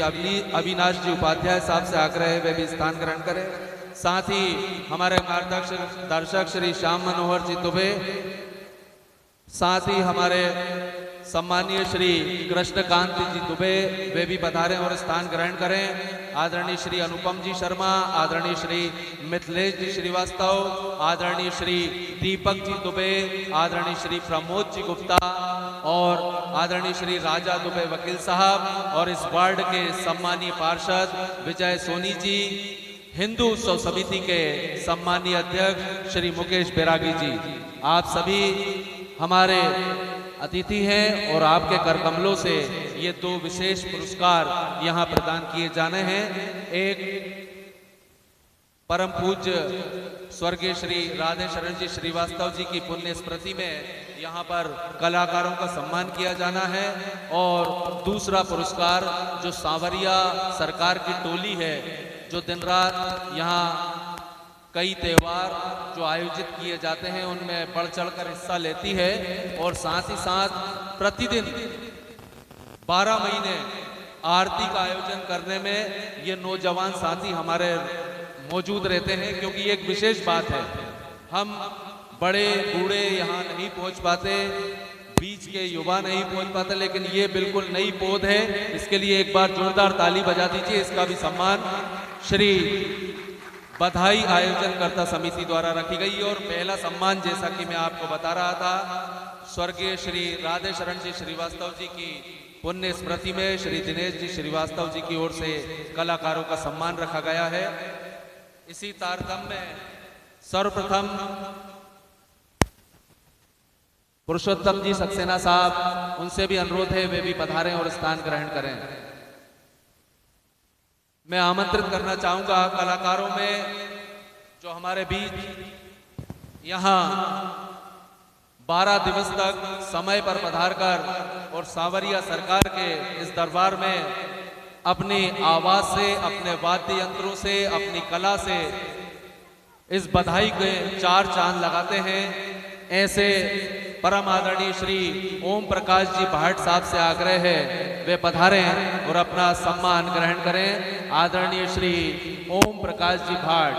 अविनाश जी उपाध्याय साहब से आग्रह है वे भी स्थान ग्रहण करें। साथ ही हमारे मार्गदर्शक श्री श्याम मनोहर जी दुबे, साथ ही हमारे सम्मानीय श्री कृष्णकांत जी दुबे वे भी पधारें और स्थान ग्रहण करें। आदरणीय श्री अनुपम जी शर्मा, आदरणीय श्री मिथिलेश जी श्रीवास्तव, आदरणीय श्री दीपक जी दुबे, आदरणीय श्री प्रमोद जी गुप्ता और आदरणीय श्री राजा दुबे वकील साहब और इस वार्ड के सम्मानीय पार्षद विजय सोनी जी, हिंदू उत्सव समिति के सम्मानीय अध्यक्ष श्री मुकेश बैरागी जी, आप सभी हमारे अतिथि हैं और आपके कर कमलों से ये दो विशेष पुरस्कार यहाँ प्रदान किए जाने हैं। एक परम पूज्य स्वर्गीय श्री राधे शरण जी श्रीवास्तव जी की पुण्य स्मृति में यहाँ पर कलाकारों का सम्मान किया जाना है और दूसरा पुरस्कार जो सांवरिया सरकार की टोली है जो दिन रात यहाँ कई त्यौहार जो आयोजित किए जाते हैं उनमें बढ़ चढ़कर हिस्सा लेती है और साथ ही साथ प्रतिदिन 12 महीने आरती का आयोजन करने में ये नौजवान साथी हमारे मौजूद रहते हैं, क्योंकि एक विशेष बात है, हम बड़े बूढ़े यहाँ नहीं पहुँच पाते, बीच के युवा नहीं पहुँच पाते, लेकिन ये बिल्कुल नई पौध है। इसके लिए एक बार जोरदार ताली बजा दीजिए। इसका भी सम्मान श्री बधाई आयोजनकर्ता समिति द्वारा रखी गई और पहला सम्मान जैसा कि मैं आपको बता रहा था, स्वर्गीय श्री राधे शरण जी श्रीवास्तव जी की पुण्य स्मृति में श्री दिनेश जी श्रीवास्तव जी की ओर से कलाकारों का सम्मान रखा गया है। इसी तारतम्य में सर्वप्रथम पुरुषोत्तम जी सक्सेना साहब, उनसे भी अनुरोध है वे भी पधारें और स्थान ग्रहण करें। मैं आमंत्रित करना चाहूंगा कलाकारों में जो हमारे बीच यहाँ 12 दिवस तक समय पर पधार कर और सांवरिया सरकार के इस दरबार में अपनी आवाज से, अपने वाद्य यंत्रों से, अपनी कला से इस बधाई के 4 चांद लगाते हैं, ऐसे परम आदरणीय श्री ओम प्रकाश जी भाट साहब से आग्रह है वे पधारें और अपना सम्मान ग्रहण करें। आदरणीय श्री ओम प्रकाश जी भाट।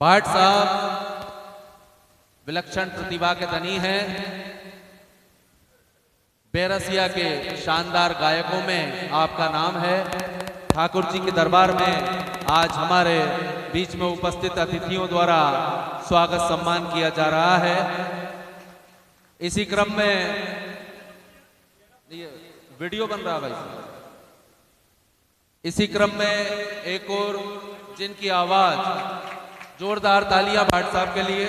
भाट साहब विलक्षण प्रतिभा के धनी हैं। बैरसिया के शानदार गायकों में आपका नाम है। ठाकुर जी के दरबार में आज हमारे बीच में उपस्थित अतिथियों द्वारा स्वागत सम्मान किया जा रहा है। इसी क्रम में वीडियो बन रहा भाई, इसी क्रम में एक और जिनकी आवाज, जोरदार तालियां भाट साहब के लिए।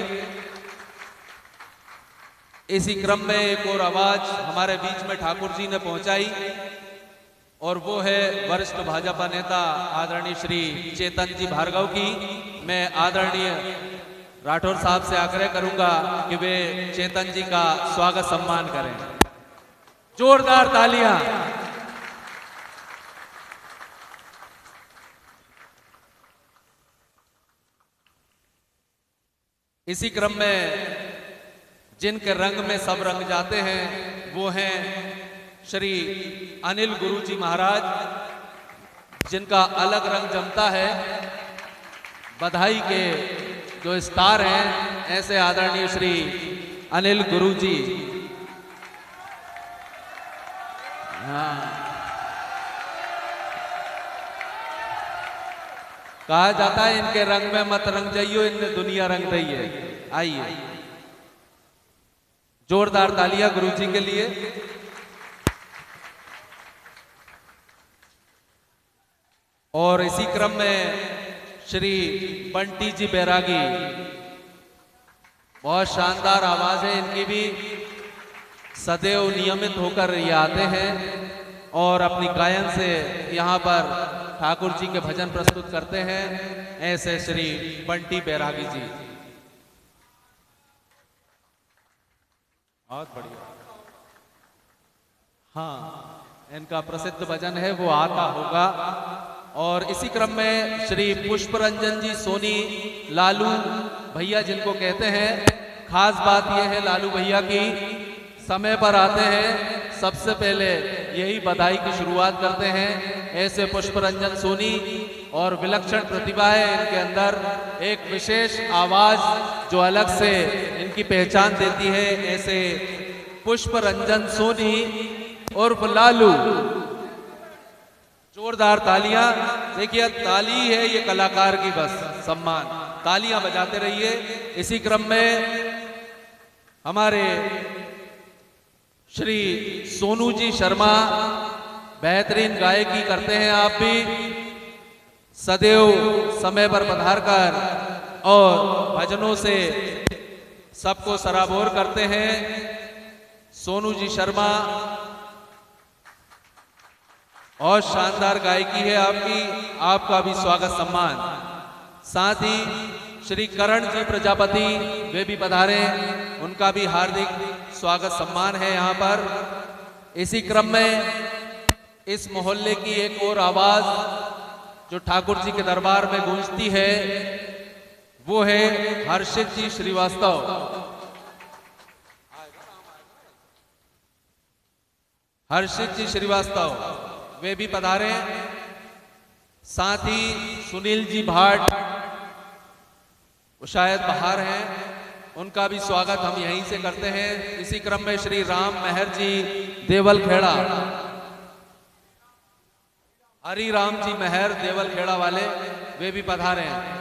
इसी क्रम में एक और आवाज हमारे बीच में ठाकुर जी ने पहुंचाई और वो है वरिष्ठ भाजपा नेता आदरणीय श्री चेतन जी भार्गव की। मैं आदरणीय राठौर साहब से आग्रह करूंगा कि वे चेतन जी का स्वागत सम्मान करें। जोरदार तालियां। इसी क्रम में जिनके रंग में सब रंग जाते हैं वो हैं श्री अनिल गुरु जी महाराज, जिनका अलग रंग जमता है। बधाई के जो स्टार हैं ऐसे आदरणीय श्री अनिल गुरु जी। हाँ, कहा जाता है इनके रंग में मत रंग जाइयो, इनने दुनिया रंग दी है। आइए जोरदार तालियां गुरु जी के लिए। और इसी क्रम में श्री बंटी जी बैरागी, बहुत शानदार आवाज है इनकी भी, सदैव नियमित होकर ये आते हैं और अपनी गायन से यहाँ पर ठाकुर जी के भजन प्रस्तुत करते हैं। ऐसे श्री बंटी बैरागी जी, बहुत बढ़िया। हाँ, इनका प्रसिद्ध भजन है वो आता होगा। और इसी क्रम में श्री पुष्प रंजन जी सोनी, लालू भैया जिनको कहते हैं, खास बात यह है लालू भैया की समय पर आते हैं, सबसे पहले यही बधाई की शुरुआत करते हैं। ऐसे पुष्परंजन सोनी और विलक्षण प्रतिभा है इनके अंदर, एक विशेष आवाज जो अलग से इनकी पहचान देती है। ऐसे पुष्परंजन सोनी उर्फ लालू, जोरदार तालियां। देखिए ताली है ये कलाकार की बस सम्मान, तालियां बजाते रहिए। इसी क्रम में हमारे श्री सोनू जी शर्मा बेहतरीन गायकी करते हैं, आप भी सदैव समय पर पधार कर और भजनों से सबको सराबोर करते हैं। सोनू जी शर्मा, और शानदार गायकी है आपकी, आपका भी स्वागत सम्मान। साथ ही श्री करण जी प्रजापति वे भी पधारे, उनका भी हार्दिक स्वागत सम्मान है यहाँ पर। इसी क्रम में इस मोहल्ले की एक और आवाज जो ठाकुर जी के दरबार में गूंजती है वो है हर्षित जी श्रीवास्तव। हर्षित जी श्रीवास्तव वे भी पधारे। साथ ही सुनील जी भाट, वो शायद बाहर हैं, उनका भी स्वागत हम यहीं से करते हैं। इसी क्रम में श्री राम मेहर जी देवल खेड़ा, हरि राम जी मेहर देवल खेड़ा वाले वे भी पधारे हैं।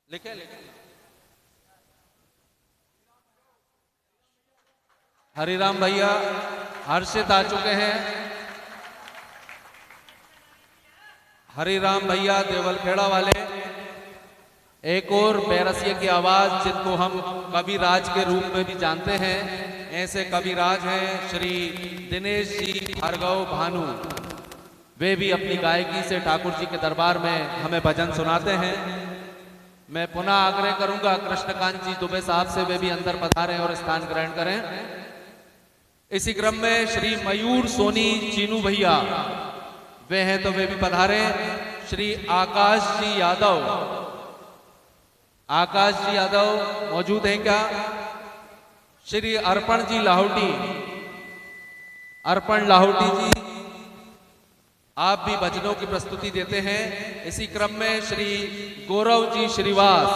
लिखे हरिराम भैया हर्षित आ चुके हैं। हरिराम भैया देवल खेड़ा वाले, एक और बैरसिया की आवाज जिनको हम कविराज के रूप में भी जानते हैं, ऐसे कविराज हैं श्री दिनेश जी भार्गव भानु। वे भी अपनी गायकी से ठाकुर जी के दरबार में हमें भजन सुनाते हैं। मैं पुनः आग्रह करूंगा कृष्णकांत जी दुबे साहब से, वे भी अंदर पधारें और स्थान ग्रहण करें। इसी क्रम में श्री मयूर सोनी चीनू भैया वे हैं तो वे भी पधारे। श्री आकाश जी यादव, आकाश जी यादव मौजूद हैं क्या? श्री अर्पण जी लाहौटी, अर्पण लाहौटी जी आप भी भजनों की प्रस्तुति देते हैं। इसी क्रम में श्री गौरव जी श्रीवास,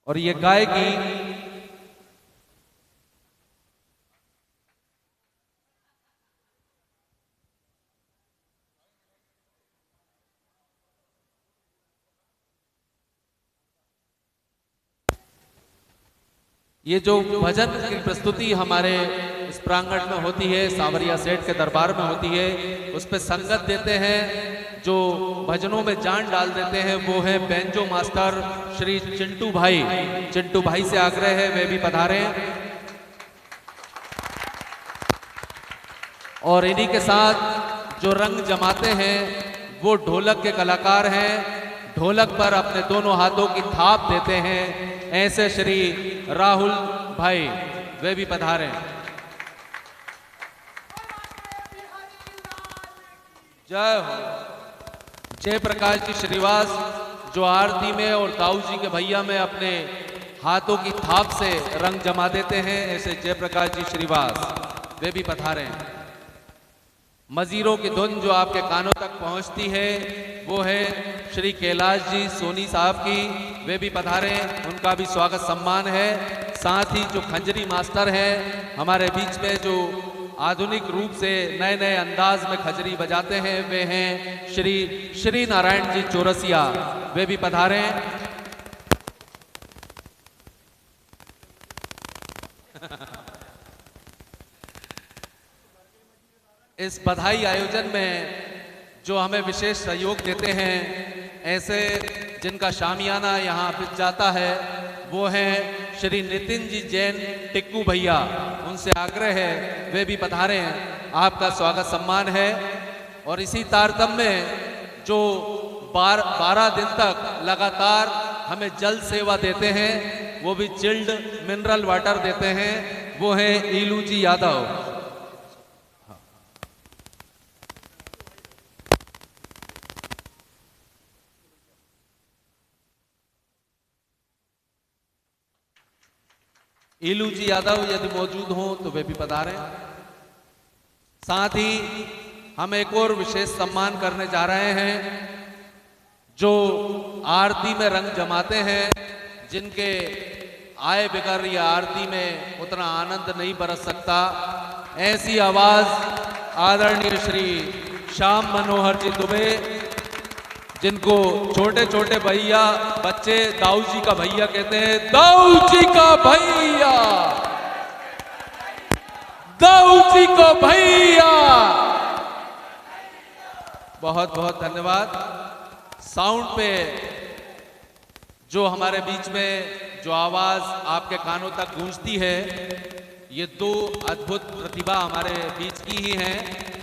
और ये गायकी ये जो भजन की प्रस्तुति हमारे इस प्रांगण में होती है, सांवरिया सेठ के दरबार में होती है, उस पर संगत देते हैं, जो भजनों में जान डाल देते हैं, वो है बैंजो मास्टर श्री चिंटू भाई। चिंटू भाई से आग्रह है वे भी पधारें। और इन्हीं के साथ जो रंग जमाते हैं वो ढोलक के कलाकार हैं, ढोलक पर अपने दोनों हाथों की थाप देते हैं, ऐसे श्री राहुल भाई वे भी पधारे। जय हो। जय प्रकाश जी श्रीवास जो आरती में और दाऊ जी के भैया में अपने हाथों की थाप से रंग जमा देते हैं, ऐसे जय प्रकाश जी श्रीवास वे भी पधारे। मजीरों की धुन जो आपके कानों तक पहुंचती है वो है श्री कैलाश जी सोनी साहब की, वे भी पधारे, उनका भी स्वागत सम्मान है। साथ ही जो खंजरी मास्टर हैं हमारे बीच में, जो आधुनिक रूप से नए नए अंदाज में खंजरी बजाते हैं, वे हैं श्री नारायण जी चौरसिया, वे भी पधारे। इस बधाई आयोजन में जो हमें विशेष सहयोग देते हैं, ऐसे जिनका शामियाना यहाँ पिच जाता है, वो हैं श्री नितिन जी जैन टिक्कू भैया, उनसे आग्रह है वे भी पधारे हैं, आपका स्वागत सम्मान है। और इसी तारतम्य में जो 12 दिन तक लगातार हमें जल सेवा देते हैं, वो भी चिल्ड मिनरल वाटर देते हैं, वो हैं ईलू जी यादव। ईलू जी यादव यदि मौजूद हों तो वे भी पधारें। साथ ही हम एक और विशेष सम्मान करने जा रहे हैं, जो आरती में रंग जमाते हैं, जिनके आय बगैर या आरती में उतना आनंद नहीं बरस सकता, ऐसी आवाज आदरणीय श्री श्याम मनोहर जी दुबे, जिनको छोटे छोटे भैया बच्चे दाऊ जी का भैया कहते हैं। दाऊ जी का भैया, दाऊ जी को भैया, बहुत बहुत धन्यवाद। साउंड पे जो हमारे बीच में जो आवाज आपके कानों तक गूंजती है, ये दो अद्भुत प्रतिभा हमारे बीच की ही हैं।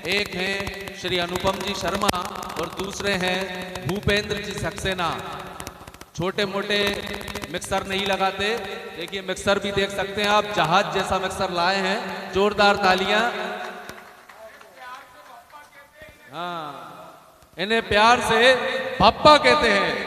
एक हैं श्री अनुपम जी शर्मा और दूसरे हैं भूपेंद्र जी सक्सेना। छोटे मोटे मिक्सर नहीं लगाते, देखिए मिक्सर भी देख सकते हैं आप, जहाज जैसा मिक्सर लाए हैं, जोरदार तालियां। हाँ, इन्हें प्यार से पप्पा कहते हैं।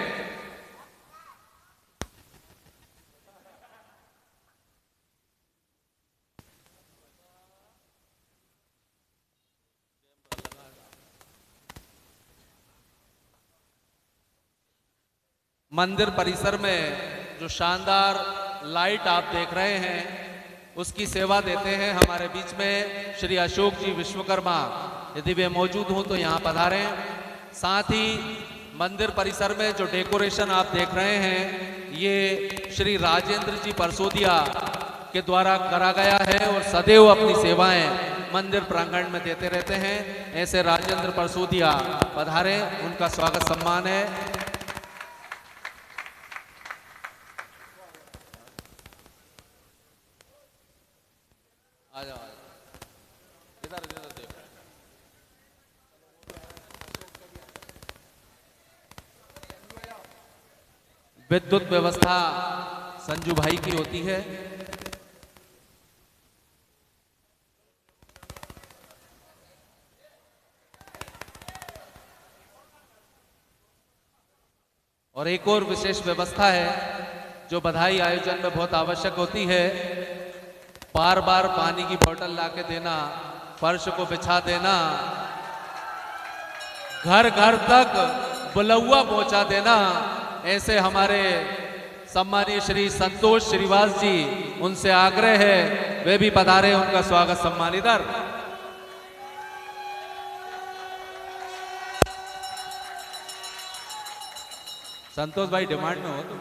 मंदिर परिसर में जो शानदार लाइट आप देख रहे हैं, उसकी सेवा देते हैं हमारे बीच में श्री अशोक जी विश्वकर्मा। यदि वे मौजूद हों तो यहाँ पधारें। साथ ही मंदिर परिसर में जो डेकोरेशन आप देख रहे हैं, ये श्री राजेंद्र जी परसोदिया के द्वारा करा गया है और सदैव अपनी सेवाएं मंदिर प्रांगण में देते रहते हैं। ऐसे राजेंद्र परसोदिया पधारें, उनका स्वागत सम्मान है। विद्युत व्यवस्था संजू भाई की होती है। और एक और विशेष व्यवस्था है जो बधाई आयोजन में बहुत आवश्यक होती है, बार बार पानी की बोतल लाके देना, फर्श को बिछा देना, घर घर तक बुलौआ पहुंचा देना। ऐसे हमारे सम्मानीय श्री संतोष श्रीवास जी, उनसे आग्रह है वे भी पधारे, उनका स्वागत सम्मान इधर। संतोष भाई डिमांड में हो तुम।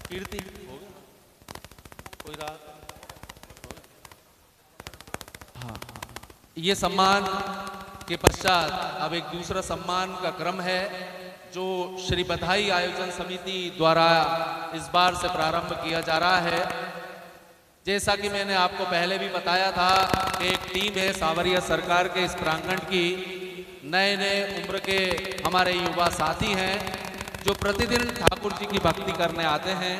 कीर्ति हो गया कोई रात। हाँ, ये सम्मान के पश्चात अब एक दूसरा सम्मान का क्रम है, जो श्री बधाई आयोजन समिति द्वारा इस बार से प्रारंभ किया जा रहा है। जैसा कि मैंने आपको पहले भी बताया था कि एक टीम है सावरिया सरकार के इस प्रांगण की, नए नए उम्र के हमारे युवा साथी हैं, जो प्रतिदिन ठाकुर जी की भक्ति करने आते हैं,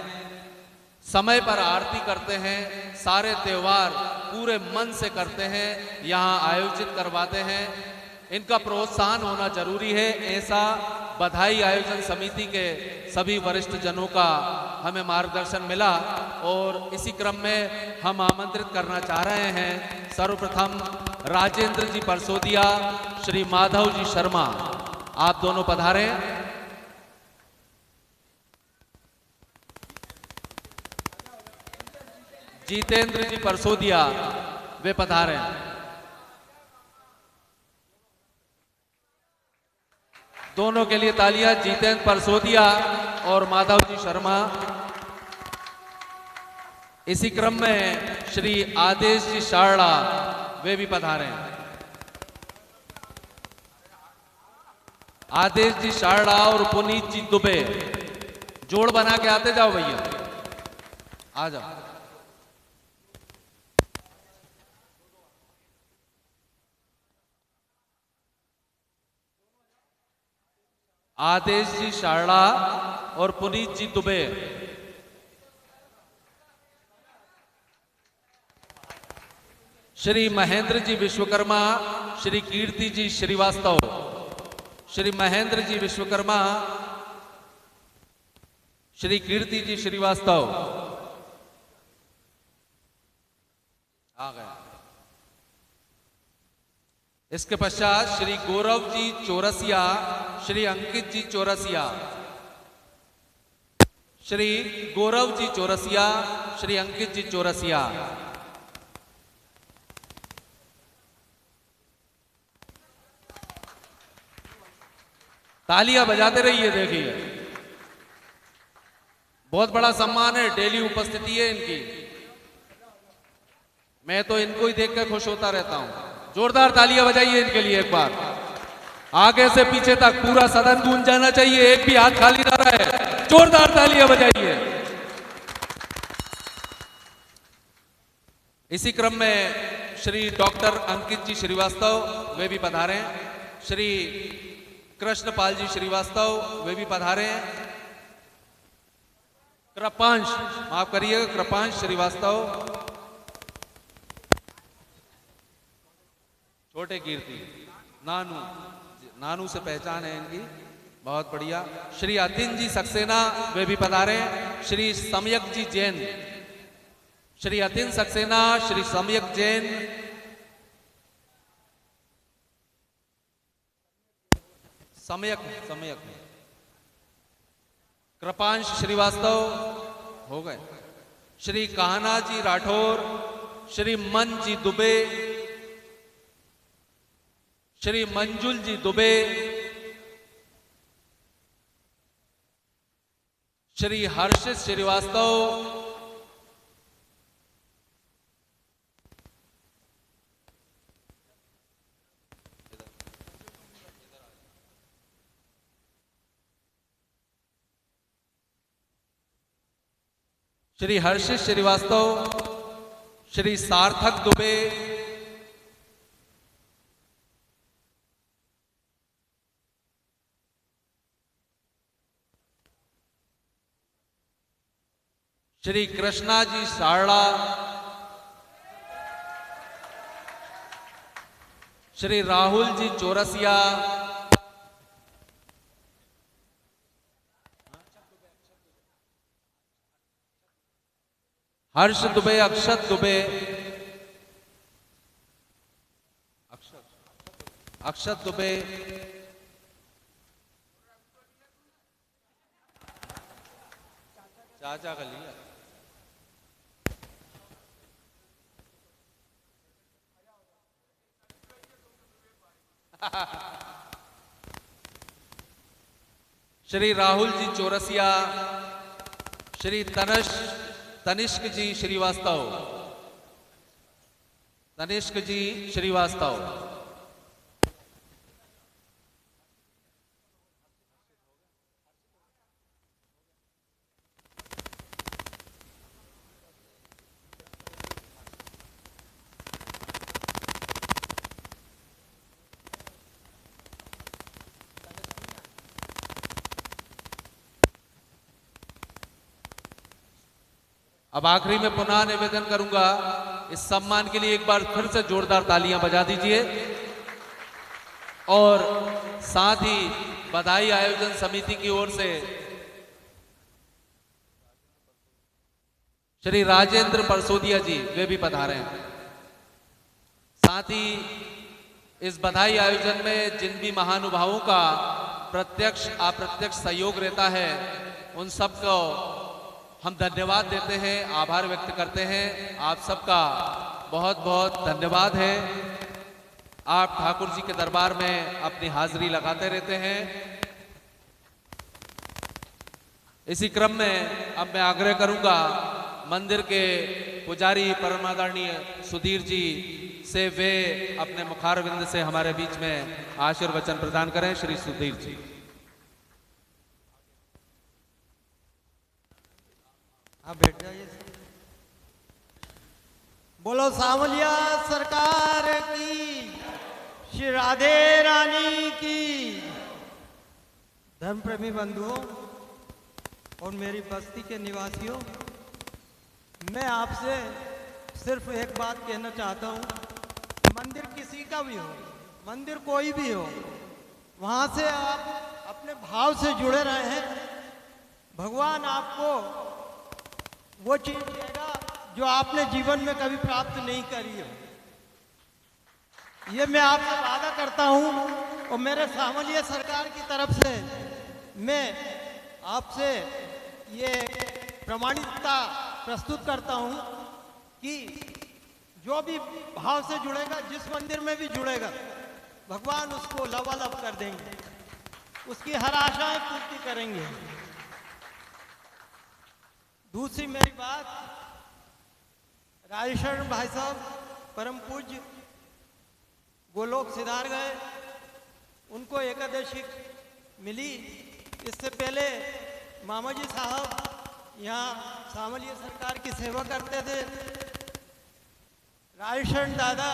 समय पर आरती करते हैं, सारे त्योहार पूरे मन से करते हैं, यहाँ आयोजित करवाते हैं। इनका प्रोत्साहन होना जरूरी है। ऐसा बधाई आयोजन समिति के सभी वरिष्ठ जनों का हमें मार्गदर्शन मिला और इसी क्रम में हम आमंत्रित करना चाह रहे हैं सर्वप्रथम राजेंद्र जी परसोदिया, श्री माधव जी शर्मा, आप दोनों पधारें। जितेंद्र जी परसोदिया वे पधारें। दोनों के लिए तालियां। जितेंद्र परसोदिया और माधव जी शर्मा। इसी क्रम में श्री आदेश जी शारड़ा वे भी पधारें। आदेश जी शारड़ा और पुनीत जी दुबे, जोड़ बना के आते जाओ भैया, आ जाओ। आदेश जी शारड़ा और पुनीत जी दुबे। श्री महेंद्र जी विश्वकर्मा, श्री कीर्ति जी श्रीवास्तव। श्री महेंद्र जी विश्वकर्मा, श्री कीर्ति जी श्रीवास्तव आ गए। इसके पश्चात श्री गौरव जी चौरसिया, श्री अंकित जी चौरसिया। श्री गौरव जी चौरसिया, श्री अंकित जी चौरसिया। तालियां बजाते रहिए। देखिए बहुत बड़ा सम्मान है, डेली उपस्थिति है इनकी। मैं तो इनको ही देखकर खुश होता रहता हूं। जोरदार तालियां बजाइए इनके लिए एक बार। आगे से पीछे तक पूरा सदन गूंज जाना चाहिए, एक भी हाथ खाली ना रहे। जोरदार तालियां बजाइए। इसी क्रम में श्री डॉक्टर अंकित जी श्रीवास्तव वे भी पधारे हैं। श्री कृष्णपाल जी श्रीवास्तव वे भी पधारे हैं। कृपांश, माफ करिएगा, कृपांश श्रीवास्तव, छोटे कीर्ति, नानू, नानू से पहचान है इनकी, बहुत बढ़िया। श्री अतिन जी सक्सेना वे भी पधारे हैं। श्री सम्यक जी जैन, श्री अतिन सक्सेना, श्री सम्यक जैन। सम्यक सम्यक कृपांश श्रीवास्तव हो गए। श्री कान्हा जी राठौर, श्री मन जी दुबे, श्री मंजुल जी दुबे, श्री हर्षित श्रीवास्तव, श्री हर्षित श्रीवास्तव, श्री सार्थक दुबे, श्री कृष्णा जी सारड़ा, श्री राहुल जी चौरसिया, हर्ष दुबे, अक्षत दुबे, अक्षत दुबे, चाचा का लिया। श्री राहुल जी चौरसिया, श्री तनिष्क जी श्रीवास्तव, तनिष्क जी श्रीवास्तव, अब आखिरी में पुनः निवेदन करूंगा, इस सम्मान के लिए एक बार फिर से जोरदार तालियां बजा दीजिए। और साथ ही बधाई आयोजन समिति की ओर से श्री राजेंद्र परसोदिया जी वे भी पधारे हैं। साथ ही इस बधाई आयोजन में जिन भी महानुभावों का प्रत्यक्ष अप्रत्यक्ष सहयोग रहता है, उन सबको हम धन्यवाद देते हैं, आभार व्यक्त करते हैं। आप सबका बहुत बहुत धन्यवाद है। आप ठाकुर जी के दरबार में अपनी हाजिरी लगाते रहते हैं। इसी क्रम में अब मैं आग्रह करूंगा मंदिर के पुजारी परमादरणीय सुधीर जी से वे अपने मुखारविंद से हमारे बीच में आशीर्वचन प्रदान करें। श्री सुधीर जी। आप बैठ जाइए। बोलो सांवलिया सरकार की, श्री राधे रानी की। धर्म प्रेमी बंधुओं और मेरी बस्ती के निवासियों, मैं आपसे सिर्फ एक बात कहना चाहता हूँ। मंदिर किसी का भी हो, मंदिर कोई भी हो, वहाँ से आप अपने भाव से जुड़े रहे हैं। भगवान आपको वो चीज देगा जो आपने जीवन में कभी प्राप्त नहीं करी हो। ये मैं आपसे वादा करता हूँ और मेरे सांवलिया सरकार की तरफ से मैं आपसे ये प्रमाणिकता प्रस्तुत करता हूँ कि जो भी भाव से जुड़ेगा, जिस मंदिर में भी जुड़ेगा, भगवान उसको लबालब कर देंगे, उसकी हर आशाएं पूर्ति करेंगे। दूसरी मेरी बात, राजेशरण भाई साहब परम पूज्य गोलोक सिधार गए, उनको एकादशी मिली। इससे पहले मामा जी साहब यहाँ सांवलिया सरकार की सेवा करते थे। राजेशरण दादा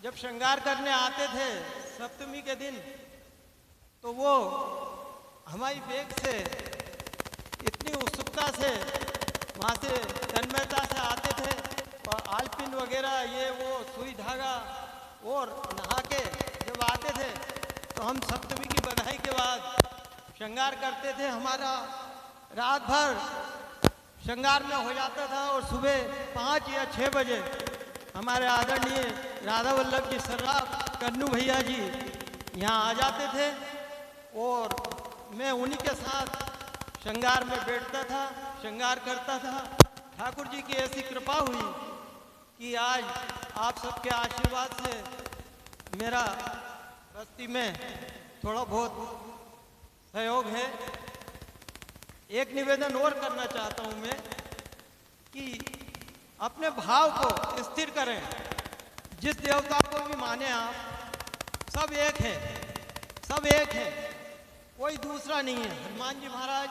जब श्रृंगार करने आते थे सप्तमी के दिन, तो वो हमारी बेग से इतनी उत्सुकता से, वहाँ से तन्मयता से आते थे और आलपिन वगैरह ये वो सुई धागा और नहा के जब आते थे तो हम सप्तमी की बधाई के बाद श्रृंगार करते थे। हमारा रात भर श्रृंगार में हो जाता था और सुबह 5 या 6 बजे हमारे आदरणीय राधा वल्लभ जी सर्राफ कन्नू भैया जी यहाँ आ जाते थे और मैं उन्हीं के साथ श्रृंगार में बैठता था, श्रृंगार करता था। ठाकुर जी की ऐसी कृपा हुई कि आज आप सबके आशीर्वाद से मेरा बस्ती में थोड़ा बहुत सहयोग है। एक निवेदन और करना चाहता हूँ मैं कि अपने भाव को स्थिर करें। जिस देवता को भी माने आप, सब एक है, सब एक है, कोई दूसरा नहीं है। हनुमान जी महाराज,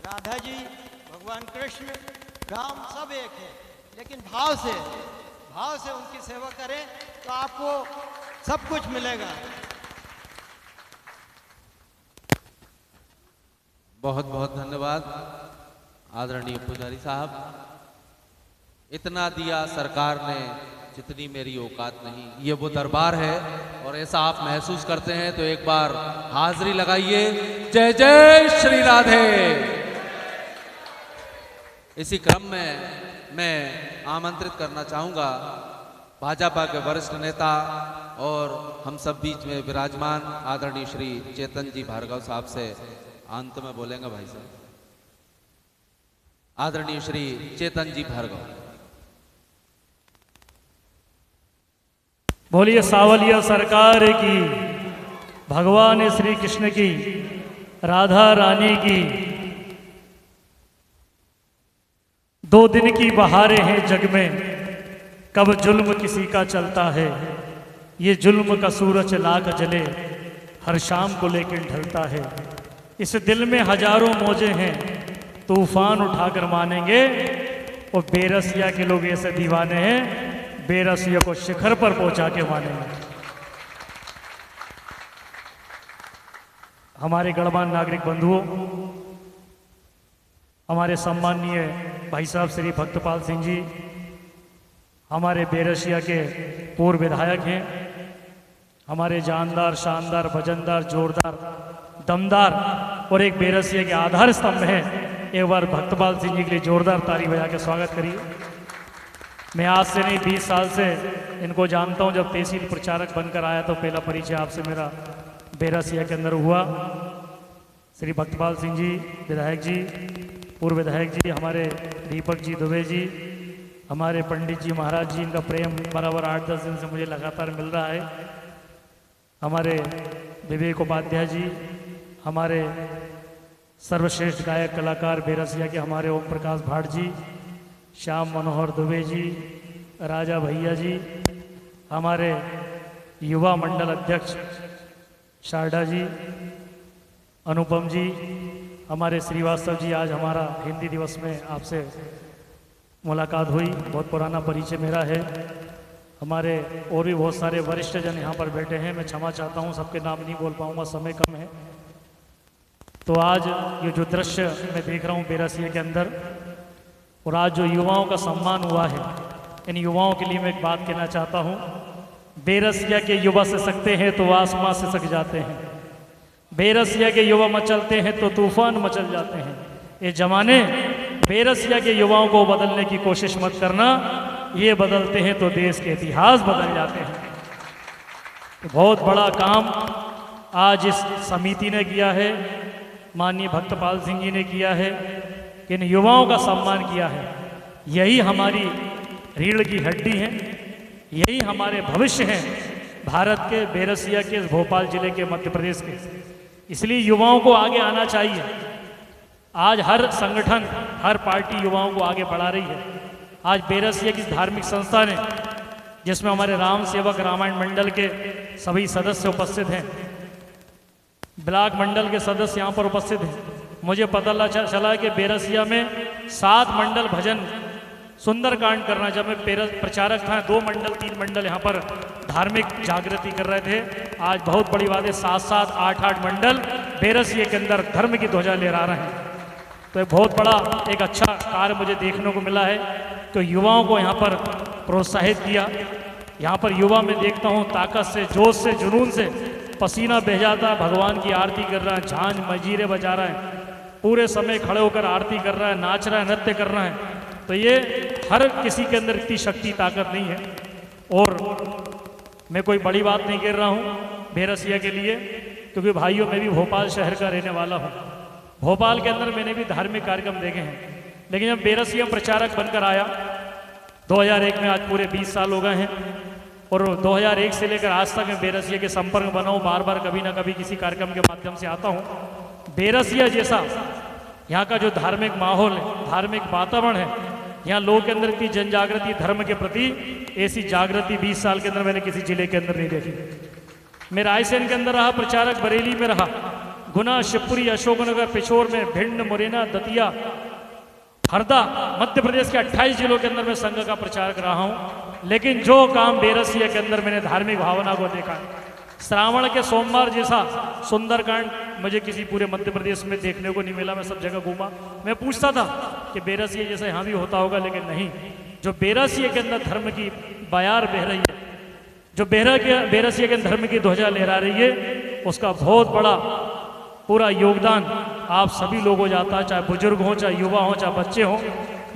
राधा जी, भगवान कृष्ण, राम, सब एक है। लेकिन भाव से उनकी सेवा करें तो आपको सब कुछ मिलेगा। बहुत बहुत धन्यवाद आदरणीय पुजारी साहब। इतना दिया सरकार ने जितनी मेरी औकात नहीं, ये वो दरबार है और ऐसा आप महसूस करते हैं तो एक बार हाजिरी लगाइए। जय जय श्री राधे। इसी क्रम में मैं आमंत्रित करना चाहूंगा भाजपा के वरिष्ठ नेता और हम सब बीच में विराजमान आदरणीय श्री चेतन जी भार्गव साहब से अंत में बोलेंगे भाई साहब। आदरणीय श्री चेतन जी भार्गव। बोलिए सांवलिया सरकार की, भगवान श्री कृष्ण की, राधा रानी की। 2 दिन की बहारें हैं जग में, कब जुल्म किसी का चलता है। ये जुल्म का सूरज लाख जले, हर शाम को लेकर ढलता है। इस दिल में हजारों मौजें हैं, तूफान उठाकर मानेंगे। और बेरसिया के लोग ऐसे दीवाने हैं, बेरसिया को शिखर पर पहुंचा के मानेंगे। हमारे गणमान्य नागरिक बंधुओं, हमारे सम्माननीय भाई साहब श्री भक्तपाल सिंह जी हमारे बेरसिया के पूर्व विधायक हैं। हमारे जानदार, शानदार, वजनदार, जोरदार, दमदार और एक बेरसिया के आधार स्तंभ हैं। एक बार भक्तपाल सिंह जी के लिए जोरदार ताली बजा के स्वागत करिए। मैं आज से नहीं 20 साल से इनको जानता हूं। जब तहसील प्रचारक बनकर आया तो पहला परिचय आपसे मेरा बेरसिया के अंदर हुआ। श्री भक्तपाल सिंह जी विधायक जी, पूर्व विधायक जी, हमारे दीपक जी दुबे जी, हमारे पंडित जी महाराज जी, इनका प्रेम बराबर 8-10 दिन से मुझे लगातार मिल रहा है। हमारे विवेक उपाध्याय जी, हमारे सर्वश्रेष्ठ गायक कलाकार बेरसिया के हमारे ओम प्रकाश भाट जी, श्याम मनोहर दुबे जी, राजा भैया जी, हमारे युवा मंडल अध्यक्ष शारदा जी, अनुपम जी, हमारे श्रीवास्तव जी, आज हमारा हिंदी दिवस में आपसे मुलाकात हुई, बहुत पुराना परिचय मेरा है। हमारे और भी बहुत सारे वरिष्ठ जन यहाँ पर बैठे हैं, मैं क्षमा चाहता हूँ, सबके नाम नहीं बोल पाऊँगा, समय कम है। तो आज ये जो दृश्य मैं देख रहा हूँ बेरसिया के अंदर, और आज जो युवाओं का सम्मान हुआ है, इन युवाओं के लिए मैं एक बात कहना चाहता हूँ। बेरसिया के युवा से सकते हैं तो आसमां से सक जाते हैं, बेरसिया के युवा मचलते हैं तो तूफान मचल जाते हैं। ये जमाने बेरसिया के युवाओं को बदलने की कोशिश मत करना, ये बदलते हैं तो देश के इतिहास बदल जाते हैं। तो बहुत बड़ा काम आज इस समिति ने किया है, माननीय भक्तपाल सिंह जी ने किया है, कि इन युवाओं का सम्मान किया है। यही हमारी रीढ़ की हड्डी है, यही हमारे भविष्य हैं, भारत के, बेरसिया के, भोपाल जिले के, मध्य प्रदेश के। इसलिए युवाओं को आगे आना चाहिए। आज हर संगठन, हर पार्टी युवाओं को आगे बढ़ा रही है। आज बेरसिया की धार्मिक संस्था ने, जिसमें हमारे राम सेवक रामायण मंडल के सभी सदस्य उपस्थित हैं, ब्लॉक मंडल के सदस्य यहाँ पर उपस्थित हैं। मुझे पता चला कि बेरसिया में 7 मंडल भजन सुंदरकांड करना, जब मैं प्रचारक था, 2 मंडल 3 मंडल यहाँ पर धार्मिक जागृति कर रहे थे। आज बहुत बड़ी बात है, 7-7, 8-8 मंडल बेरसिया के अंदर धर्म की ध्वजा लहरा रहे हैं। तो एक बहुत बड़ा एक अच्छा कार्य मुझे देखने को मिला है। तो युवाओं को यहाँ पर प्रोत्साहित किया। यहाँ पर युवा मैं देखता हूँ ताकत से, जोश से, जुनून से पसीना बह जाता है, भगवान की आरती कर रहा है, झांझ मजीरे बजा रहा है, पूरे समय खड़े होकर आरती कर रहा है, नाच रहा है, नृत्य कर रहा है। तो ये हर किसी के अंदर इतनी शक्ति ताकत नहीं है। और मैं कोई बड़ी बात नहीं कर रहा हूँ बेरसिया के लिए, क्योंकि भाइयों मैं भी भोपाल शहर का रहने वाला हूँ। भोपाल के अंदर मैंने भी धार्मिक कार्यक्रम देखे हैं, लेकिन जब बेरसिया प्रचारक बनकर आया 2001 में, आज पूरे 20 साल हो गए हैं, और 2001 से लेकर आज तक मैं बेरसिया के संपर्क में बना हूँ। बार बार कभी ना कभी किसी कार्यक्रम के माध्यम से आता हूँ। बेरसिया जैसा यहाँ का जो धार्मिक माहौल है, धार्मिक वातावरण है, यहाँ लोगों के अंदर इतनी जन जागृति धर्म के प्रति, ऐसी जागृति 20 साल के अंदर मैंने किसी जिले के अंदर नहीं देखी। मैं रायसेन के अंदर रहा प्रचारक, बरेली में रहा, गुना, शिवपुरी, अशोकनगर, पिछोर में, भिंड, मुरैना, दतिया, हरदा, मध्य प्रदेश के 28 जिलों के अंदर मैं संघ का प्रचारक रहा हूँ। लेकिन जो काम बेरसिया के अंदर मैंने धार्मिक भावना को देखा है, श्रावण के सोमवार जैसा सुंदरकांड मुझे किसी पूरे मध्य प्रदेश में देखने को नहीं मिला। मैं सब जगह घूमा, मैं पूछता था कि बेरसिया जैसा यहाँ भी होता होगा, लेकिन नहीं। जो बेरसिया के अंदर धर्म की बयार बह रही है, जो बेरसिया के अंदर धर्म की ध्वजा लहरा रही है, उसका बहुत बड़ा पूरा योगदान आप सभी लोगों को जाता है, चाहे बुजुर्ग हो, चाहे युवा हो, चाहे बच्चे हो।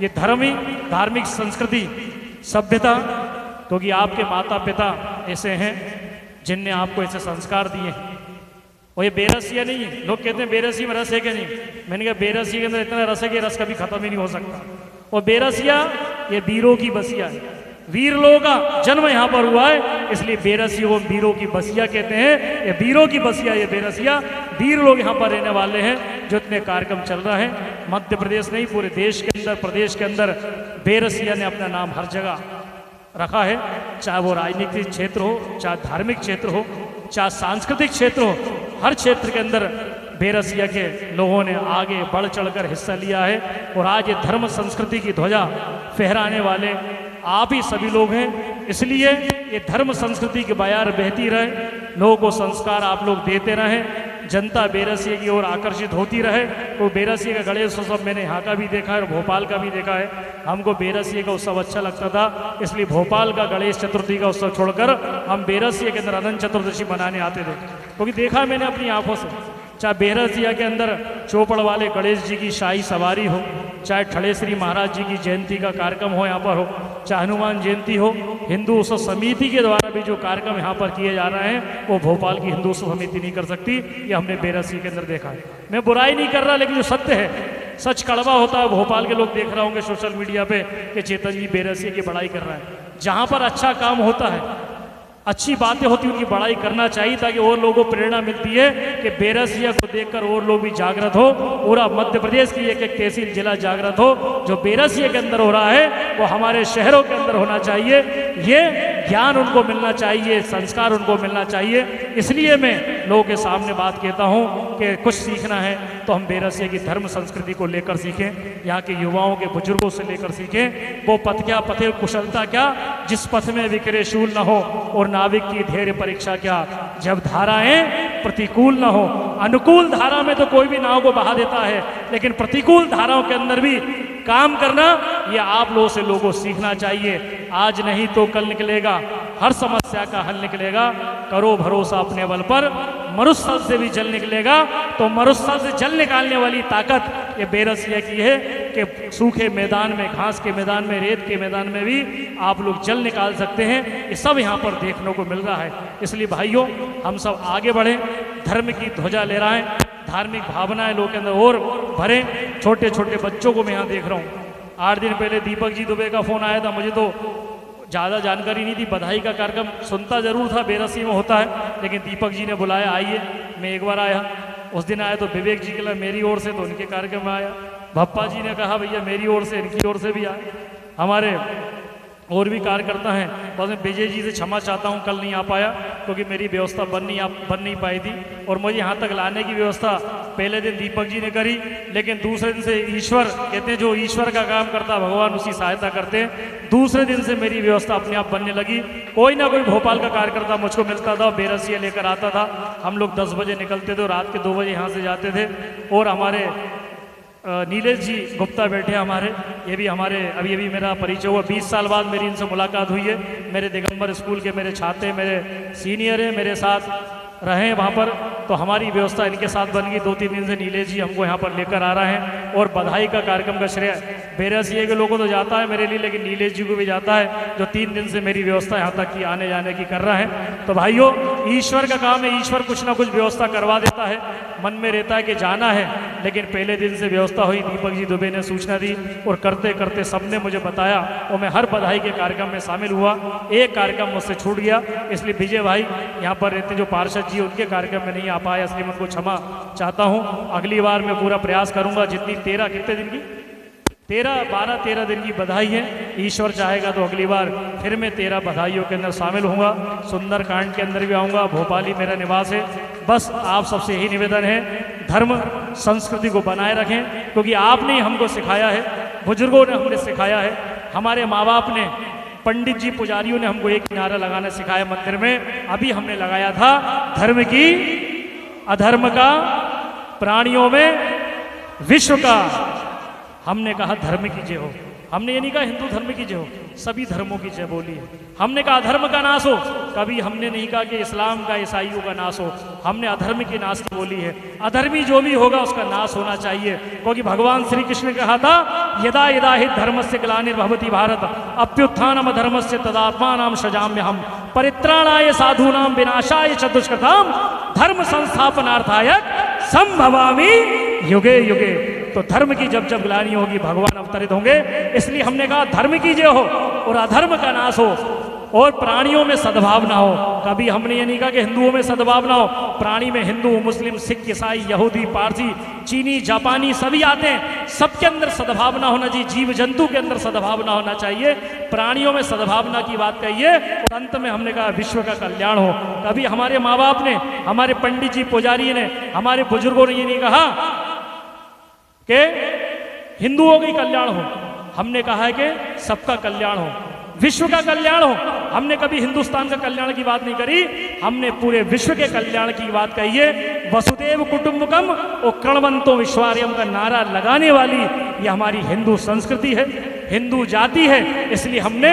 ये धर्म ही, धार्मिक संस्कृति, सभ्यता, क्योंकि आपके माता पिता ऐसे हैं जिनने आपको ऐसे संस्कार दिए हैं। और ये बेरसिया नहीं है। लोग कहते हैं बेरसिया में रस है क्या? नहीं। मैंने कहा बेरसिया के अंदर इतना रस है कि रस कभी खत्म ही नहीं हो सकता। और बेरसिया ये वीरों की बसिया है, वीर लोगों का जन्म यहाँ पर हुआ है, इसलिए बेरसिया को वीरों की बसिया कहते हैं। ये वीरों की बसिया, ये बेरसिया, वीर लोग यहाँ पर रहने वाले हैं। जो इतने कार्यक्रम चल रहा है मध्य प्रदेश नहीं, पूरे देश के अंदर, प्रदेश के अंदर बेरसिया ने अपना नाम हर जगह रखा है। चाहे वो राजनीतिक क्षेत्र हो, चाहे धार्मिक क्षेत्र हो, चाहे सांस्कृतिक क्षेत्र हो, हर क्षेत्र के अंदर बेरसिया के लोगों ने आगे बढ़ चढ़कर हिस्सा लिया है। और आज ये धर्म संस्कृति की ध्वजा फहराने वाले आप ही सभी लोग हैं। इसलिए ये धर्म संस्कृति की बयार बहती रहे, लोगों को संस्कार आप लोग देते रहें, जनता बेरसिया की ओर आकर्षित होती रहे। तो बेरसिया का गणेश उत्सव मैंने यहाँ का भी देखा है और भोपाल का भी देखा है। हमको बेरसिया का उत्सव अच्छा लगता था, इसलिए भोपाल का गणेश चतुर्थी का उत्सव छोड़कर हम बेरसिया के अंदर अनंत चतुर्दशी मनाने आते थे, क्योंकि देखा मैंने अपनी आंखों से। चाहे बेरसिया के अंदर चौपड़ वाले गणेश जी की शाही सवारी हो, चाहे ठड़ेश्वरी महाराज जी की जयंती का कार्यक्रम हो यहाँ पर हो, चाहे हनुमान जयंती हो, हिंदू उत्सव समिति के द्वारा भी जो कार्यक्रम यहाँ पर किए जा रहे हैं वो भोपाल की हिंदू उत्सव समिति नहीं कर सकती। ये हमने बेरसिया के अंदर देखा है। मैं बुराई नहीं कर रहा, लेकिन जो सत्य है, सच कड़वा होता है। भोपाल के लोग देख रहे होंगे सोशल मीडिया पे कि चेतन जी बेरसिया की बड़ाई कर रहे हैं। जहाँ पर अच्छा काम होता है, अच्छी बातें होती हैं, उनकी बड़ाई करना चाहिए, ताकि और लोगों को प्रेरणा मिलती है कि बेरसिया को देखकर और लोग भी जागृत हो। पूरा मध्य प्रदेश की एक एक तहसील जिला जागृत हो। जो बेरसिया के अंदर हो रहा है वो हमारे शहरों के अंदर होना चाहिए। ये ज्ञान उनको मिलना चाहिए, संस्कार उनको मिलना चाहिए। इसलिए मैं लोगों के सामने बात कहता हूँ कि कुछ सीखना है तो हम बेरसिया की धर्म संस्कृति को लेकर सीखें, यहाँ के युवाओं के बुजुर्गों से लेकर सीखें। वो पथ क्या पथे कुशलता क्या, जिस पथ में विक्रय शूल न हो और नाविक की धैर्य परीक्षा क्या, जब धाराएं प्रतिकूल न हो। अनुकूल धारा में तो कोई भी नाव को बहा देता है, लेकिन प्रतिकूल धाराओं के अंदर भी काम करना, ये आप लोगों से लोगों को सीखना चाहिए। आज नहीं तो कल निकलेगा, हर समस्या का हल निकलेगा। करो भरोसा अपने बल पर, मरुस्थल से भी जल निकलेगा। तो मरुस्थल से जल निकालने वाली ताकत ये बेरसिया की है कि सूखे मैदान में, घास के मैदान में, रेत के मैदान में भी आप लोग जल निकाल सकते हैं। ये सब यहाँ पर देखने को मिल रहा है। इसलिए भाइयों, हम सब आगे बढ़ें, धर्म की ध्वजा लहराएं, धार्मिक भावनाएं लोगों के अंदर और भरें। छोटे छोटे बच्चों को मैं यहाँ देख रहा हूँ। 8 दिन पहले दीपक जी दुबे का फ़ोन आया था, मुझे तो ज़्यादा जानकारी नहीं थी। बधाई का कार्यक्रम सुनता ज़रूर था, बेरसी में होता है, लेकिन दीपक जी ने बुलाया, आइए। मैं एक बार आया, उस दिन आया तो विवेक जी के लिए मेरी ओर से, तो उनके कार्यक्रम में आया। भप्पा जी ने कहा भैया मेरी ओर से, इनकी ओर से भी आए। हमारे और भी कार्यकर्ता हैं। बस मैं विजय जी से क्षमा चाहता हूं, कल नहीं आ पाया क्योंकि मेरी व्यवस्था बन नहीं पाई थी। और मुझे यहाँ तक लाने की व्यवस्था पहले दिन दीपक जी ने करी, लेकिन दूसरे दिन से ईश्वर कहते हैं, जो ईश्वर का काम करता भगवान उसी सहायता करते हैं। दूसरे दिन से मेरी व्यवस्था अपने आप बनने लगी। कोई ना कोई भोपाल का कार्यकर्ता मुझको मिलता था, बेरसिया लेकर आता था। हम लोग 10 बजे निकलते थे और रात के 2 बजे यहाँ से जाते थे। और हमारे नीलेश जी गुप्ता बैठे हमारे, ये भी हमारे अभी मेरा परिचय हुआ। 20 साल बाद मेरी इनसे मुलाकात हुई है। मेरे दिगंबर स्कूल के मेरे छात्र, मेरे सीनियर हैं, मेरे साथ रहे वहाँ पर। तो हमारी व्यवस्था इनके साथ बन गई। 2-3 दिन से नीलेश जी हमको यहाँ पर लेकर आ रहे हैं। और बधाई का कार्यक्रम का श्रेय बेरसिया के लोगों को तो जाता है मेरे लिए, लेकिन नीलेश जी को भी जाता है, जो 3 दिन से मेरी व्यवस्था यहाँ तक की आने जाने की कर रहे हैं। तो भाइयों, ईश्वर का काम है, ईश्वर कुछ ना कुछ व्यवस्था करवा देता है। मन में रहता है कि जाना है, लेकिन पहले दिन से व्यवस्था हुई। दीपक जी दुबे ने सूचना दी और करते करते सबने मुझे बताया और मैं हर बधाई के कार्यक्रम में शामिल हुआ। एक कार्यक्रम मुझसे छूट गया, इसलिए विजय भाई यहाँ पर रहते जो पार्षद जी, उनके कार्यक्रम में नहीं आ पाया, इसलिए मैं उनको क्षमा चाहता हूँ। अगली बार मैं पूरा प्रयास करूँगा। जितनी 13 कितने दिन की 12-13 दिन की बधाई है, ईश्वर चाहेगा तो अगली बार फिर मैं 13 बधाइयों के अंदर शामिल होऊंगा। सुंदरकांड के अंदर भी आऊँगा। भोपाल ही मेरा निवास है। बस आप सबसे यही निवेदन है, धर्म संस्कृति को बनाए रखें, क्योंकि आपने ही हमको सिखाया है, बुजुर्गों ने हमने सिखाया है, हमारे माँ बाप ने, पंडित जी पुजारियों ने हमको एक नारा लगाना सिखाया मंदिर में। अभी हमने लगाया था, धर्म की अधर्म का, प्राणियों में विश्व का। हमने कहा धर्म की जय हो। हमने ये नहीं कहा हिंदू धर्म की जय हो, सभी धर्मों की जय बोली है। हमने कहा अधर्म का नाश हो, कभी हमने नहीं कहा कि इस्लाम का, ईसाइयों का नाश हो। हमने अधर्म के नाश की बोली है। अधर्मी जो भी होगा उसका नाश होना चाहिए, क्योंकि भगवान श्री कृष्ण ने कहा था, यदा यदा हि धर्मस्य ग्लानिर्भवति भारत अभ्युत्थानम धर्मस्य तदात्मानां सृजाम्यहम् परित्राणाय साधूनां विनाशाय च दुष्कृतां धर्म संस्थापनार्थाय संभवामि युगे युगे। तो धर्म की जब जब ग्लानि होगी भगवान अवतरित होंगे। इसलिए हमने कहा धर्म की जय हो और अधर्म का नाश हो और प्राणियों में सद्भावना हो। कभी हमने ये नहीं कहा कि हिंदुओं में सद्भावना हो। प्राणी में हिंदू, मुस्लिम, सिख, ईसाई, यहूदी, पारसी, चीनी, जापानी सभी आते हैं। सबके अंदर सद्भावना होना चाहिए। जीव जंतु के अंदर सद्भावना होना चाहिए। प्राणियों में सद्भावना की बात कहिए। और अंत में हमने कहा विश्व का कल्याण हो। कभी हमारे माँ बाप ने, हमारे पंडित जी पुजारी ने, हमारे बुजुर्गों ने ये नहीं कहा कि हिंदुओं का कल्याण हो। हमने कहा है कि सबका कल्याण हो, विश्व का कल्याण हो। हमने कभी हिंदुस्तान का कल्याण की बात नहीं करी, हमने पूरे विश्व के कल्याण की बात कही है। वसुदेव कुटुंबकम और कणवंतो विश्वार्यम का नारा लगाने वाली ये हमारी हिंदू संस्कृति है, हिंदू जाति है। इसलिए हमने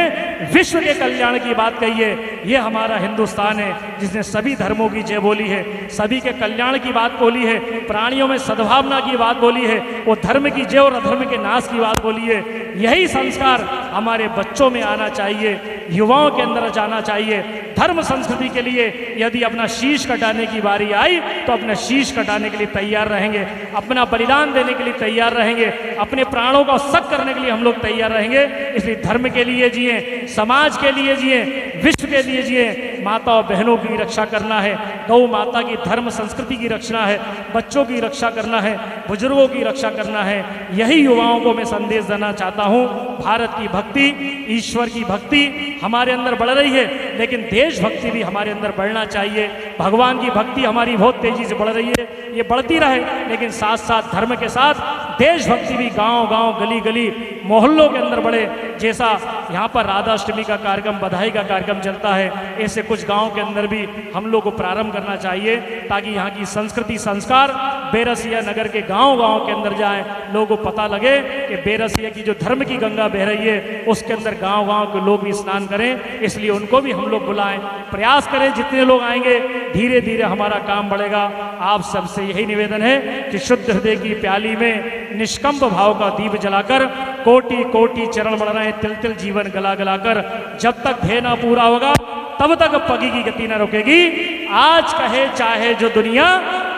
विश्व के कल्याण की बात कही है। ये हमारा हिंदुस्तान है जिसने सभी धर्मों की जय बोली है, सभी के कल्याण की बात बोली है, प्राणियों में सद्भावना की बात बोली है, और धर्म की जय और अधर्म के नाश की बात बोली है। यही संस्कार हमारे बच्चों में आना चाहिए, युवाओं के अंदर जाना चाहिए। धर्म संस्कृति के लिए यदि अपना शीश कटाने की बारी आई तो अपना शीश कटाने के लिए तैयार रहेंगे, अपना बलिदान देने के लिए तैयार रहेंगे, अपने प्राणों का सक करने के लिए हम लोग तैयार रहेंगे। इसलिए धर्म के लिए जिए, समाज के लिए जिए, विश्व के लिए जिए। माता और बहनों की रक्षा करना है, गौ माता की धर्म संस्कृति की रक्षा है, बच्चों की रक्षा करना है, बुजुर्गों की रक्षा करना है। यही युवाओं को मैं संदेश देना चाहता हूँ। भारत की भक्ति, ईश्वर की भक्ति हमारे अंदर बढ़ रही है, लेकिन देशभक्ति भी हमारे अंदर बढ़ना चाहिए। भगवान की भक्ति हमारी बहुत तेजी से बढ़ रही है, ये बढ़ती रहे, लेकिन साथ साथ धर्म के साथ देशभक्ति भी गांव गांव गली गली मोहल्लों के अंदर बढ़े। जैसा यहाँ पर राधाष्टमी का कार्यक्रम, बधाई का कार्यक्रम चलता है, ऐसे कुछ गांव के अंदर भी हम लोग को प्रारंभ करना चाहिए, ताकि यहाँ की संस्कृति संस्कार बेरसिया नगर के गांव गांव के अंदर जाए, लोगों को पता लगे कि बेरसिया की जो धर्म की गंगा बह रही है उसके अंदर गांव गांव के लोग भी स्नान करें। इसलिए उनको भी हम लोग बुलाएं, प्रयास करें, जितने लोग आएंगे धीरे धीरे हमारा काम बढ़ेगा। आप सबसे यही निवेदन है कि शुद्ध हृदय की प्याली में निष्कंप भाव का दीप जलाकर कोटि कोटि चरण बढ़ रहे हैं, तिल तिल जीवन गला गलाकर, जब तक ध्येय ना पूरा होगा तब तक पगी की गति न रुकेगी। आज कहे चाहे जो दुनिया,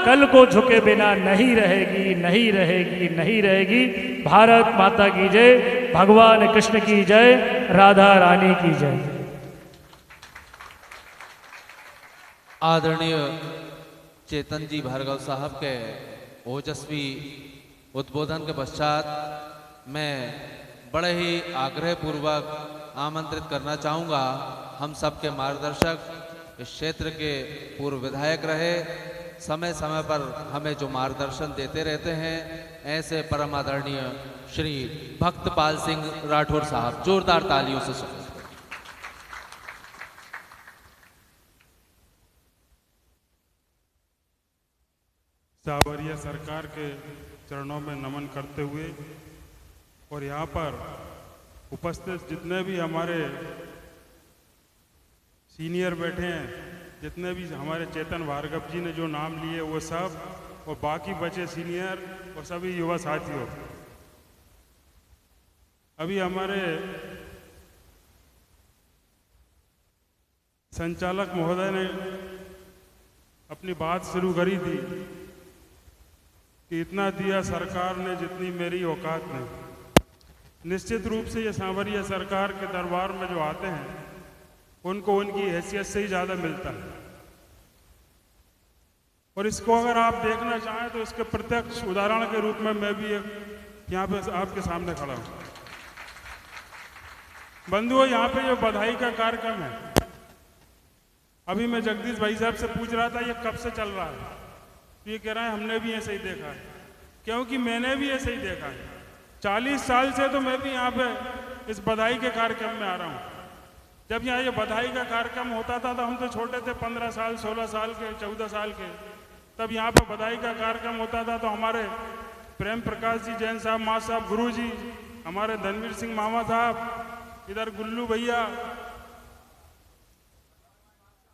कल को झुके बिना नहीं रहेगी, नहीं रहेगी, नहीं रहेगी। भारत माता की जय, भगवान कृष्ण की जय, राधा रानी की जय। आदरणीय चेतन जी भार्गव साहब के ओजस्वी उद्बोधन के पश्चात मैं बड़े ही आग्रह पूर्वक आमंत्रित करना चाहूँगा हम सबके मार्गदर्शक, इस क्षेत्र के पूर्व विधायक रहे, समय समय पर हमें जो मार्गदर्शन देते रहते हैं, ऐसे परम आदरणीय श्री भक्तपाल सिंह राठौर साहब, जोरदार तालियों से स्वागत। सावरिया सरकार के चरणों में नमन करते हुए और यहाँ पर उपस्थित जितने भी हमारे सीनियर बैठे हैं, जितने भी हमारे चेतन भार्गव जी ने जो नाम लिए वो सब, और बाकी बचे सीनियर और सभी युवा साथियों, अभी हमारे संचालक महोदय ने अपनी बात शुरू करी थी कि इतना दिया सरकार ने जितनी मेरी औकात नहीं। निश्चित रूप से ये सांवरिया सरकार के दरबार में जो आते हैं उनको उनकी हैसियत से ही ज़्यादा मिलता है, और इसको अगर आप देखना चाहें तो इसके प्रत्यक्ष उदाहरण के रूप में मैं भी एक यहाँ पे आपके सामने खड़ा हूँ। बंधुओं, यहाँ पे जो बधाई का कार्यक्रम है, अभी मैं जगदीश भाई साहब से पूछ रहा था ये कब से चल रहा है, तो ये कह रहा है हमने भी ऐसे ही देखा है, क्योंकि मैंने भी ऐसे ही देखा है। 40 साल से तो मैं भी यहाँ पे इस बधाई के कार्यक्रम में आ रहा हूँ। जब यहाँ ये बधाई का कार्यक्रम होता था तो हम तो छोटे थे, 15 साल 16 साल के 14 साल के, तब यहाँ पे बधाई का कार्यक्रम होता था तो हमारे प्रेम प्रकाश जी जैन साहब माँ साहब गुरु जी, हमारे धनवीर सिंह मामा साहब, इधर गुल्लू भैया,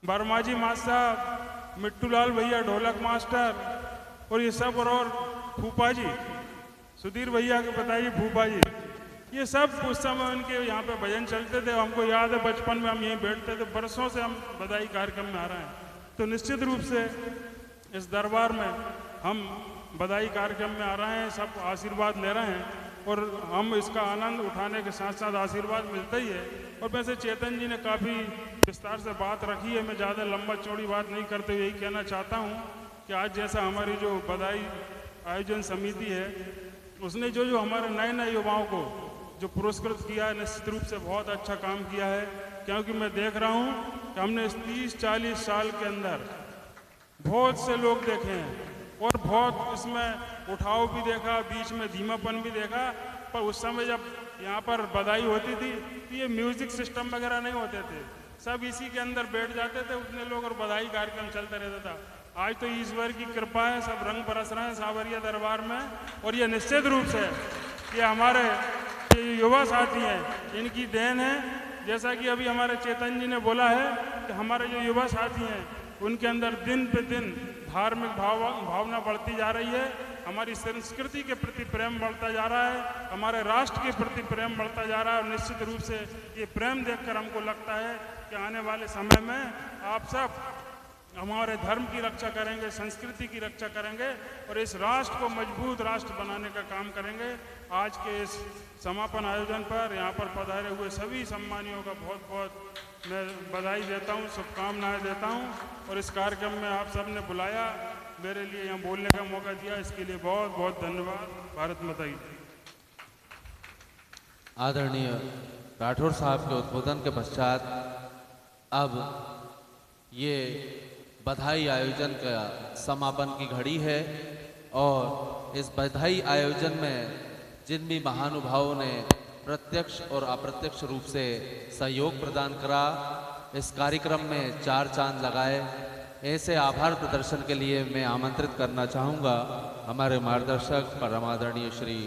वर्मा जी माँ साहब, मिट्टू लाल भैया ढोलक मास्टर, और ये सब, और फूफा जी सुधीर भैया के बताइए फूफा जी, ये सब उस समय उनके यहाँ पे भजन चलते थे। हमको याद है बचपन में हम यहीं बैठते थे, बरसों से हम बधाई कार्यक्रम में आ रहे हैं। तो निश्चित रूप से इस दरबार में हम बधाई कार्यक्रम में आ रहे हैं, सब आशीर्वाद ले रहे हैं, और हम इसका आनंद उठाने के साथ साथ आशीर्वाद मिलता ही है। और वैसे चेतन जी ने काफ़ी विस्तार से बात रखी है, मैं ज़्यादा लंबा चौड़ी बात नहीं करते हुए यही कहना चाहता हूँ कि आज जैसा हमारी जो बधाई आयोजन समिति है, उसने जो जो हमारे नए नए युवाओं को जो पुरस्कृत किया है, निश्चित रूप से बहुत अच्छा काम किया है। क्योंकि मैं देख रहा हूँ कि हमने इस 30-40 साल के अंदर बहुत से लोग देखे हैं और बहुत इसमें उठाव भी देखा, बीच में धीमापन भी देखा। पर उस समय जब यहाँ पर बधाई होती थी तो ये म्यूजिक सिस्टम वगैरह नहीं होते थे, सब इसी के अंदर बैठ जाते थे उतने लोग और बधाई कार्यक्रम चलता रहता था। आज तो ईश्वर की कृपा है, सब रंग बरस रहे हैं सांवरिया दरबार में, और ये निश्चित रूप से ये हमारे युवा साथी हैं, इनकी देन है। जैसा कि अभी हमारे चेतन जी ने बोला है कि हमारे जो युवा साथी हैं उनके अंदर दिन पे दिन धार्मिक भावना बढ़ती जा रही है, हमारी संस्कृति के प्रति प्रेम बढ़ता जा रहा है, हमारे राष्ट्र के प्रति प्रेम बढ़ता जा रहा है। और निश्चित रूप से ये प्रेम देखकर हमको लगता है कि आने वाले समय में आप सब हमारे धर्म की रक्षा करेंगे, संस्कृति की रक्षा करेंगे और इस राष्ट्र को मजबूत राष्ट्र बनाने का काम करेंगे। आज के इस समापन आयोजन पर यहाँ पर पधारे हुए सभी सम्मानियों का बहुत बहुत मैं बधाई देता हूँ, शुभकामनाएं देता हूँ। और इस कार्यक्रम में आप सब ने बुलाया, मेरे लिए यहाँ बोलने का मौका दिया, इसके लिए बहुत बहुत धन्यवाद। भारत माता की। आदरणीय राठौर साहब के उद्बोधन के पश्चात अब ये बधाई आयोजन का समापन की घड़ी है और इस बधाई आयोजन में जिन भी महानुभावों ने प्रत्यक्ष और अप्रत्यक्ष रूप से सहयोग प्रदान करा, इस कार्यक्रम में चार चांद लगाए, ऐसे आभार प्रदर्शन के लिए मैं आमंत्रित करना चाहूँगा हमारे मार्गदर्शक परम आदरणीय श्री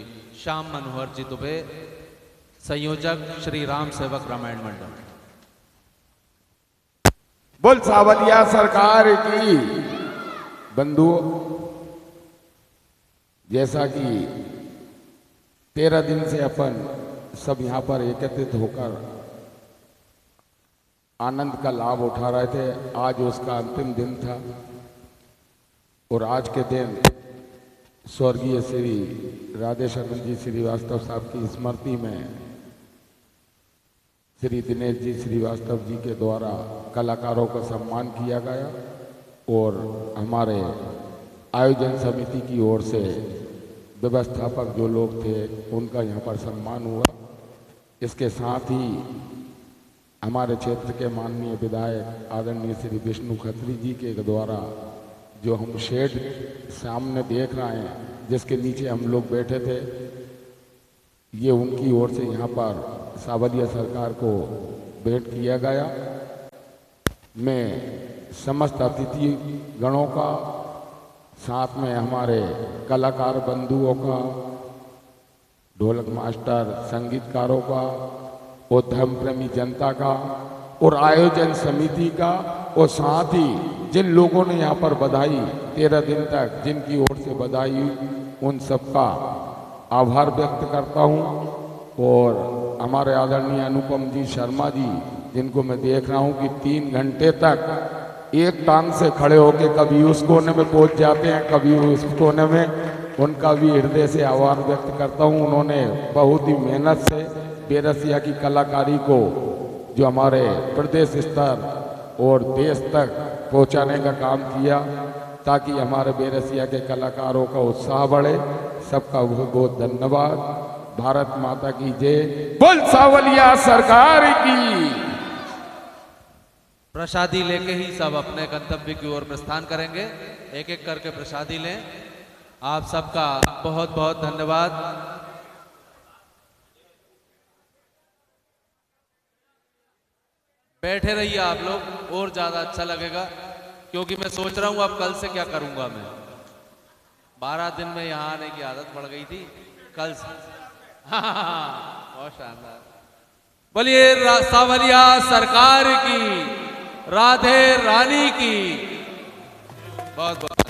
श्याम मनोहर जी दुबे, संयोजक श्री राम सेवक रामायण मंडल। बोल सावलिया सरकार की। बंधुओं, जैसा कि 13 दिन से अपन सब यहाँ पर एकत्रित होकर आनंद का लाभ उठा रहे थे, आज उसका अंतिम दिन था और आज के दिन स्वर्गीय श्री राधे शरण जी श्रीवास्तव साहब की स्मृति में श्री दिनेश जी श्रीवास्तव जी के द्वारा कलाकारों का सम्मान किया गया और हमारे आयोजन समिति की ओर से व्यवस्थापक जो लोग थे उनका यहाँ पर सम्मान हुआ। इसके साथ ही हमारे क्षेत्र के माननीय विधायक आदरणीय श्री विष्णु खत्री जी के द्वारा जो हम शेड सामने देख रहे हैं, जिसके नीचे हम लोग बैठे थे, ये उनकी ओर से यहाँ पर सावलिया सरकार को भेंट किया गया। मैं समस्त अतिथि गणों का, साथ में हमारे कलाकार बंधुओं का, ढोलक मास्टर, संगीतकारों का और धर्म प्रेमी जनता का और आयोजन समिति का और साथ ही जिन लोगों ने यहाँ पर बधाई 13 दिन तक जिनकी ओर से बधाई, उन सबका आभार व्यक्त करता हूँ। और हमारे आदरणीय अनुपम जी शर्मा जी, जिनको मैं देख रहा हूँ कि 3 घंटे तक एक टांग से खड़े होकर कभी उस कोने में पहुँच जाते हैं, कभी उस कोने में, उनका भी हृदय से आभार व्यक्त करता हूँ। उन्होंने बहुत ही मेहनत से बेरसिया की कलाकारी को जो हमारे प्रदेश स्तर और देश तक पहुंचाने का काम किया, ताकि हमारे बेरसिया के कलाकारों का उत्साह बढ़े। सबका बहुत बहुत धन्यवाद। भारत माता की जय। बोल सावलिया सरकार की। प्रसादी लेके ही सब अपने गंतव्य की ओर प्रस्थान करेंगे। एक एक करके प्रसादी लें। आप सबका बहुत बहुत धन्यवाद। बैठे रहिए आप लोग, और ज्यादा अच्छा लगेगा, क्योंकि मैं सोच रहा हूं अब कल से क्या करूंगा। मैं 12 दिन में यहां आने की आदत पड़ गई थी, कल से बहुत शानदार। बोलिए सावलिया सरकार की, राधे रानी की। बहुत बहुत